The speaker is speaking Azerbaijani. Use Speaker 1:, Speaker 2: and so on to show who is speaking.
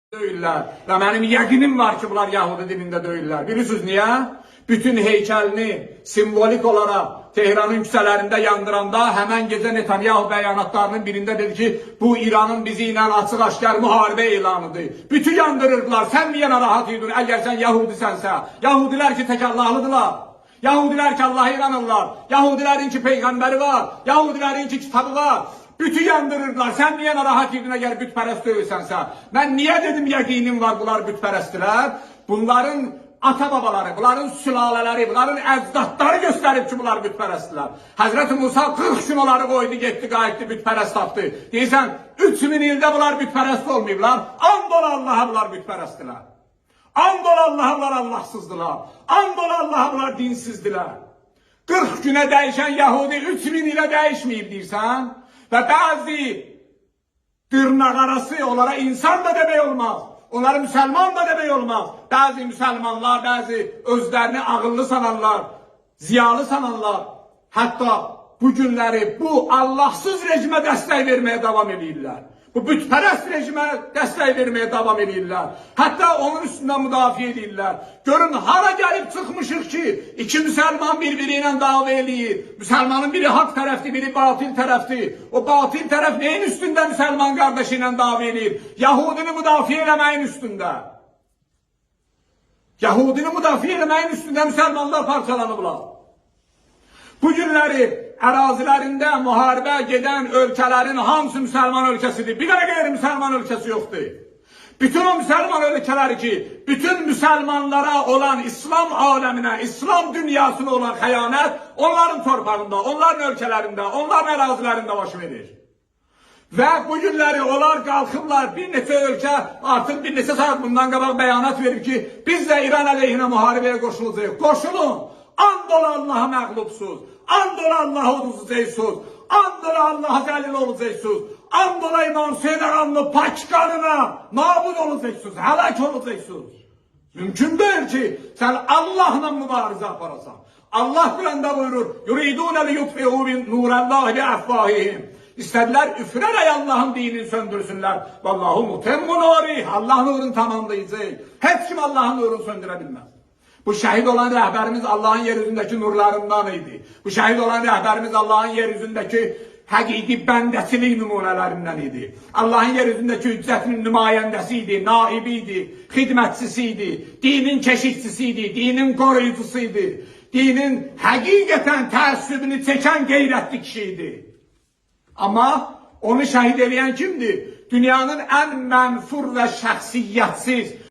Speaker 1: Deyirlər. Və mənim yəqinim var ki, bunlar Yahudi dilində deyirlər. Bilirsiniz niyə? Bütün heykəlini simvolik olaraq Tehranın küçələrində yandıranda həmən gecə Netanyahu bəyanatlarının birində dedi ki, bu İranın bizi ilə açıq-aşkar müharibə elanıdır. Bütün yandırırdılar. Sən niyə narahat idin əgər sən Yahudisənsə? Yahudilər ki, tək Allahlıdırlar. Yahudilər ki, Allah'a inanırlar. Yahudilərin ki, peyğəmbəri var. Yahudilərin ki, kitabı var. Bütü yandırırdılar. Sen niye narahat edin eğer bütperest öyülsənsə? Ben niye dedim yəqinim var bunlar bütperestdirlər? Bunların ata babaları, bunların sülaleleri, bunların əcdadları gösterip ki bunlar bütperestdirlər. Hazreti Musa 40 gün onları koydu, getdi, qayıtdı, bütperest tapdı. Deyirsən 3000 ildə bunlar bütperest olmayıblar. And ol Allah'a bunlar bütperestdirlər. And ol Allah'a bunlar Allahsızdılar. And ol Allah'a bunlar dinsizdiler. 40 güne değişen Yahudi 3000 ile değişmeyip deyirsən. Ve bazı tırnak arası onlara insan da demek olmaz. Onlara Müslüman da demek olmaz. Bazı Müslümanlar, bazı özlerini ağıllı sananlar, ziyalı sananlar, hatta bugünleri bu Allahsız rejime destek vermeye devam ediyorlar. Bu bütperest rejime destek vermeye devam ediyorlar. Hatta onun üstünden müdafiə edirlər. Görün hara gelip çıkmışıq ki, iki Müslüman birbiriyle dava eləyir. Müslümanın biri hak tərəfdir, biri batil tərəfdir. O batil tərəf neyin üstünde Müslüman kardeşiyle dava eləyir? Yahudini müdafiə eləməyin üstünde. Yahudini müdafiə eləməyin üstünde Müslümanlar parçalanıblar. Bu günleri ərazilərində müharibə gedən ölkələrin hamısı Müslüman ölkəsidir. Bir dənə qeyri-Müslüman ölkəsi yoxdur. Bütün o Müslüman ölkələri ki, bütün Müslümanlara olan İslam aləminə, İslam dünyasına olan xəyanət onların torpağında, onların ölkələrində, onların ərazilərində baş verir. Və bu günləri onlar qalxıblar, bir neçə ölkə artıq bir neçə saat bundan qabaq bəyanat verir ki, biz də İran əleyhinə müharibəyə qoşulacaq. Qoşulun! And ol Allah'a məğlubsuz, and ol Allah'a uduzacaqsınız, and ol Allah'a zəlil olacaqsınız, and ol İmam Hüseyin ağanın pak qanına nabud olacaqsınız, həlak olacaqsınız. Mümkün değil ki sen Allah'la mübarizə aparasan. Allah Kur'an'da buyurur, yuridûne liyutfi'û bin nûrellâhi bi afvâhihim. İstediler üfürerek Allah'ın dinini söndürsünler. Vallahu mutemmu nûrih. Allah nurunu tamamlayacak. Hiç kim Allah'ın nurunu söndürebilmez. Bu şehit olan rehberimiz Allah'ın yeryüzündeki nurlarından idi. Bu şehit olan rehberimiz Allah'ın yeryüzündeki hakiki bendesilik numunelerinden idi. Allah'ın yeryüzündeki hüccetinin nümayəndəsiydi, naibiydi, hizmetçisiydi, dinin keşikçisiydi, dinin koruyucusuydu. Dinin hakikaten təəssübünü çeken gayretli kişiydi. Ama onu şehit edən kimdi? Dünyanın en menfur ve şəxsiyyətsiz